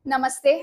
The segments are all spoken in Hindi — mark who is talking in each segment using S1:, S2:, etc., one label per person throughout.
S1: नमस्ते।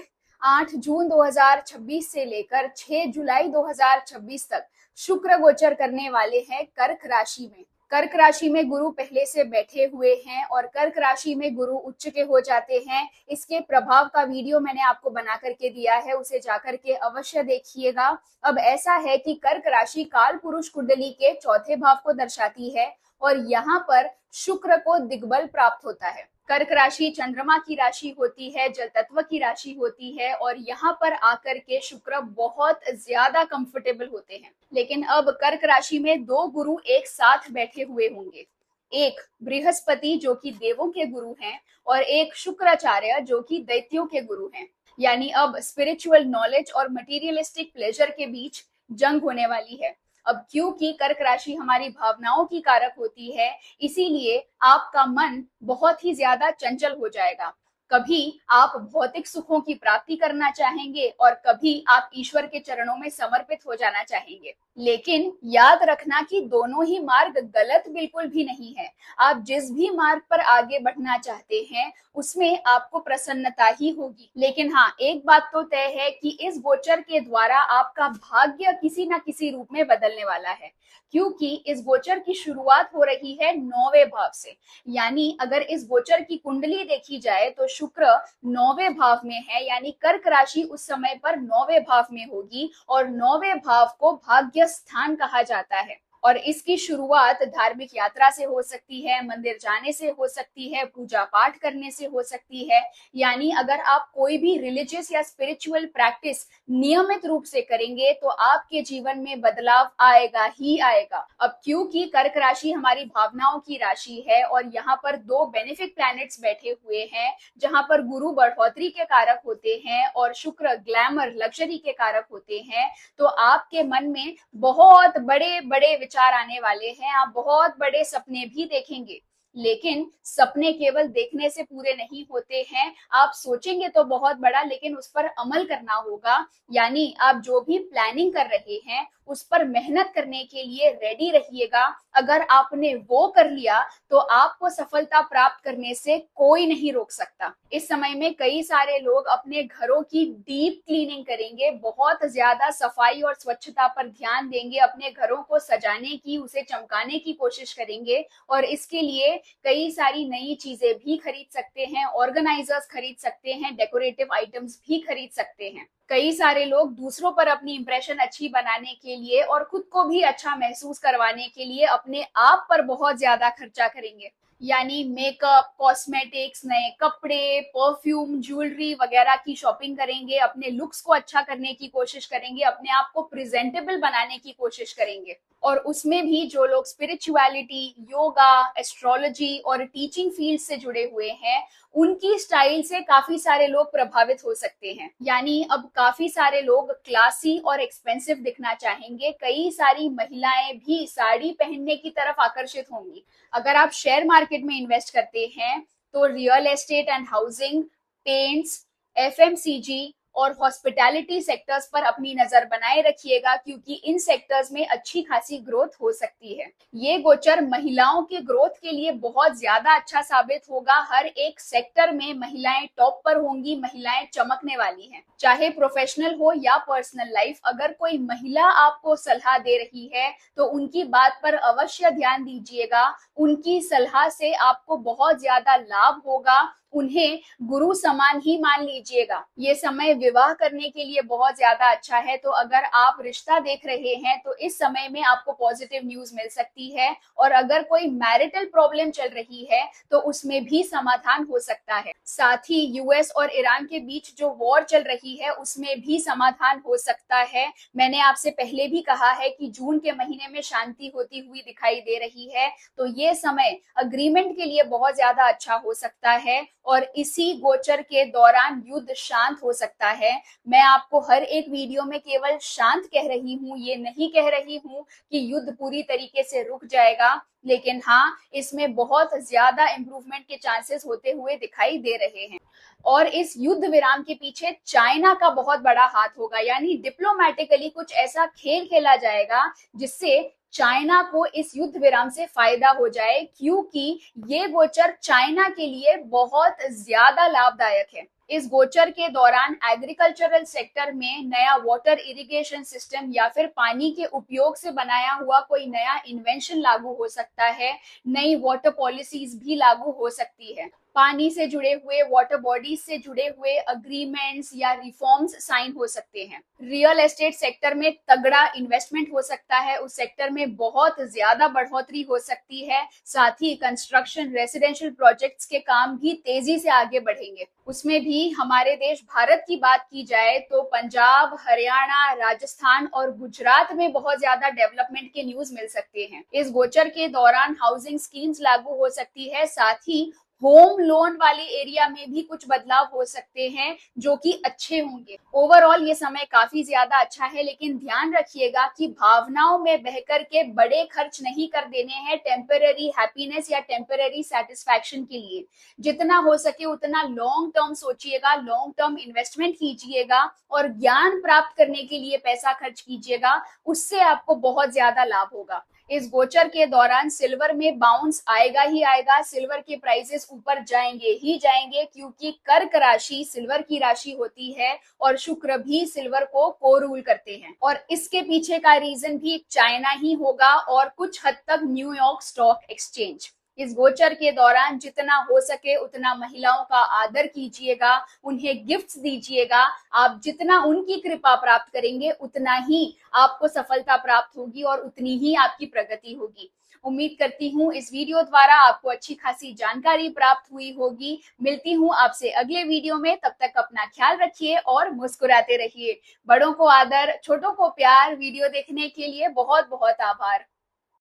S1: 8 जून 2026 से लेकर 6 जुलाई 2026 तक शुक्र गोचर करने वाले हैं कर्क राशि में। कर्क राशि में गुरु पहले से बैठे हुए हैं और कर्क राशि में गुरु उच्च के हो जाते हैं। इसके प्रभाव का वीडियो मैंने आपको बना करके दिया है, उसे जाकर के अवश्य देखिएगा। अब ऐसा है कि कर्क राशि काल पुरुष कुंडली के चौथे भाव को दर्शाती है और यहाँ पर शुक्र को दिग्बल प्राप्त होता है। कर्क राशि चंद्रमा की राशि होती है, जल तत्व की राशि होती है और यहाँ पर आकर के शुक्र बहुत ज्यादा कंफर्टेबल होते हैं। लेकिन अब कर्क राशि में दो गुरु एक साथ बैठे हुए होंगे, एक बृहस्पति जो कि देवों के गुरु हैं और एक शुक्राचार्य जो कि दैत्यों के गुरु हैं। यानी अब स्पिरिचुअल नॉलेज और मटेरियलिस्टिक प्लेजर के बीच जंग होने वाली है। अब क्योंकि कर्क राशि हमारी भावनाओं की कारक होती है, इसीलिए आपका मन बहुत ही ज्यादा चंचल हो जाएगा। कभी आप भौतिक सुखों की प्राप्ति करना चाहेंगे और कभी आप ईश्वर के चरणों में समर्पित हो जाना चाहेंगे। लेकिन याद रखना कि दोनों ही मार्ग गलत बिल्कुल भी नहीं है। आप जिस भी मार्ग पर आगे बढ़ना चाहते हैं उसमें आपको प्रसन्नता ही होगी। लेकिन हाँ, एक बात तो तय है कि इस गोचर के द्वारा आपका भाग्य किसी न किसी रूप में बदलने वाला है, क्योंकि इस गोचर की शुरुआत हो रही है 9वें भाव से। यानी अगर इस गोचर की कुंडली देखी जाए तो शुक्र 9वें भाव में है, यानी कर्क राशि उस समय पर 9वें भाव में होगी और 9वें भाव को भाग्य स्थान कहा जाता है। और इसकी शुरुआत धार्मिक यात्रा से हो सकती है, मंदिर जाने से हो सकती है, पूजा पाठ करने से हो सकती है। यानी अगर आप कोई भी रिलीजियस या स्पिरिचुअल प्रैक्टिस नियमित रूप से करेंगे तो आपके जीवन में बदलाव आएगा ही आएगा। अब क्योंकि कर्क राशि हमारी भावनाओं की राशि है और यहाँ पर दो बेनिफिक प्लैनेट्स बैठे हुए हैं, जहां पर गुरु बढ़ोतरी के कारक होते हैं और शुक्र ग्लैमर लग्जरी के कारक होते हैं, तो आपके मन में बहुत बड़े बड़े विचार आने वाले हैं। आप बहुत बड़े सपने भी देखेंगे, लेकिन सपने केवल देखने से पूरे नहीं होते हैं। आप सोचेंगे तो बहुत बड़ा, लेकिन उस पर अमल करना होगा। यानी आप जो भी प्लानिंग कर रहे हैं उस पर मेहनत करने के लिए रेडी रहिएगा। अगर आपने वो कर लिया तो आपको सफलता प्राप्त करने से कोई नहीं रोक सकता। इस समय में कई सारे लोग अपने घरों की डीप क्लीनिंग करेंगे, बहुत ज्यादा सफाई और स्वच्छता पर ध्यान देंगे, अपने घरों को सजाने की, उसे चमकाने की कोशिश करेंगे और इसके लिए कई सारी नई चीजें भी खरीद सकते हैं, ऑर्गेनाइजर्स खरीद सकते हैं, डेकोरेटिव आइटम्स भी खरीद सकते हैं। कई सारे लोग दूसरों पर अपनी इंप्रेशन अच्छी बनाने के लिए और खुद को भी अच्छा महसूस करवाने के लिए अपने आप पर बहुत ज्यादा खर्चा करेंगे। यानी मेकअप, कॉस्मेटिक्स, नए कपड़े, परफ्यूम, ज्वेलरी वगैरह की शॉपिंग करेंगे, अपने लुक्स को अच्छा करने की कोशिश करेंगे, अपने आप को प्रेजेंटेबल बनाने की कोशिश करेंगे। और उसमें भी जो लोग स्पिरिचुअलिटी, योगा, एस्ट्रोलॉजी और टीचिंग फील्ड से जुड़े हुए हैं, उनकी स्टाइल से काफी सारे लोग प्रभावित हो सकते हैं। यानी अब काफी सारे लोग क्लासी और एक्सपेंसिव दिखना चाहेंगे। कई सारी महिलाएं भी साड़ी पहनने की तरफ आकर्षित होंगी। अगर आप शेयर मार्केट में इन्वेस्ट करते हैं तो real estate and housing, paints, FMCG और हॉस्पिटैलिटी सेक्टर्स पर अपनी नजर बनाए रखिएगा, क्योंकि इन सेक्टर्स में अच्छी खासी ग्रोथ हो सकती है। ये गोचर महिलाओं के ग्रोथ के लिए बहुत ज्यादा अच्छा साबित होगा। हर एक सेक्टर में महिलाएं टॉप पर होंगी, महिलाएं चमकने वाली हैं। चाहे प्रोफेशनल हो या पर्सनल लाइफ, अगर कोई महिला आपको सलाह दे रही है तो उनकी बात पर अवश्य ध्यान दीजिएगा। उनकी सलाह से आपको बहुत ज्यादा लाभ होगा। उन्हें गुरु समान ही मान लीजिएगा। ये समय विवाह करने के लिए बहुत ज्यादा अच्छा है, तो अगर आप रिश्ता देख रहे हैं तो इस समय में आपको पॉजिटिव न्यूज मिल सकती है। और अगर कोई मैरिटल प्रॉब्लम चल रही है तो उसमें भी समाधान हो सकता है। साथ ही यूएस और ईरान के बीच जो वॉर चल रही है उसमें भी समाधान हो सकता है। मैंने आपसे पहले भी कहा है कि जून के महीने में शांति होती हुई दिखाई दे रही है, तो ये समय अग्रीमेंट के लिए बहुत ज्यादा अच्छा हो सकता है और इसी गोचर के दौरान युद्ध शांत हो सकता है। मैं आपको हर एक वीडियो में केवल शांत कह रही हूँ, ये नहीं कह रही हूँ कि युद्ध पूरी तरीके से रुक जाएगा, लेकिन हाँ, इसमें बहुत ज्यादा इंप्रूवमेंट के चांसेस होते हुए दिखाई दे रहे हैं। और इस युद्ध विराम के पीछे चाइना का बहुत बड़ा हाथ होगा। यानी डिप्लोमेटिकली कुछ ऐसा खेल खेला जाएगा जिससे चाइना को इस युद्ध विराम से फायदा हो जाए, क्योंकि ये गोचर चाइना के लिए बहुत ज्यादा लाभदायक है। इस गोचर के दौरान एग्रीकल्चरल सेक्टर में नया वाटर इरिगेशन सिस्टम या फिर पानी के उपयोग से बनाया हुआ कोई नया इन्वेंशन लागू हो सकता है। नई वाटर पॉलिसीज भी लागू हो सकती है। पानी से जुड़े हुए, वाटर बॉडीज से जुड़े हुए अग्रीमेंट्स या रिफॉर्म्स साइन हो सकते हैं। रियल एस्टेट सेक्टर में तगड़ा इन्वेस्टमेंट हो सकता है, उस सेक्टर में बहुत ज्यादा बढ़ोतरी हो सकती है। साथ ही कंस्ट्रक्शन, रेसिडेंशियल प्रोजेक्ट्स के काम भी तेजी से आगे बढ़ेंगे। उसमें भी हमारे देश भारत की बात की जाए तो पंजाब, हरियाणा, राजस्थान और गुजरात में बहुत ज्यादा डेवलपमेंट के न्यूज मिल सकते हैं। इस गोचर के दौरान हाउसिंग स्कीम्स लागू हो सकती है। साथ ही होम लोन वाले एरिया में भी कुछ बदलाव हो सकते हैं जो कि अच्छे होंगे। ओवरऑल ये समय काफी ज्यादा अच्छा है, लेकिन ध्यान रखिएगा कि भावनाओं में बहकर के बड़े खर्च नहीं कर देने हैं टेम्पररी हैप्पीनेस या टेम्पररी सेटिस्फैक्शन के लिए। जितना हो सके उतना लॉन्ग टर्म सोचिएगा, लॉन्ग टर्म इन्वेस्टमेंट कीजिएगा और ज्ञान प्राप्त करने के लिए पैसा खर्च कीजिएगा, उससे आपको बहुत ज्यादा लाभ होगा। इस गोचर के दौरान सिल्वर में बाउंस आएगा ही आएगा, सिल्वर के प्राइसेस ऊपर जाएंगे ही जाएंगे, क्योंकि कर्क राशि सिल्वर की राशि होती है और शुक्र भी सिल्वर को रूल करते हैं। और इसके पीछे का रीजन भी चाइना ही होगा और कुछ हद तक न्यूयॉर्क स्टॉक एक्सचेंज। इस गोचर के दौरान जितना हो सके उतना महिलाओं का आदर कीजिएगा, उन्हें गिफ्ट्स दीजिएगा। आप जितना उनकी कृपा प्राप्त करेंगे उतना ही आपको सफलता प्राप्त होगी और उतनी ही आपकी प्रगति होगी। उम्मीद करती हूँ इस वीडियो द्वारा आपको अच्छी खासी जानकारी प्राप्त हुई होगी। मिलती हूँ आपसे अगले वीडियो में, तब तक अपना ख्याल रखिए और मुस्कुराते रहिए। बड़ों को आदर, छोटों को प्यार। वीडियो देखने के लिए बहुत बहुत आभार।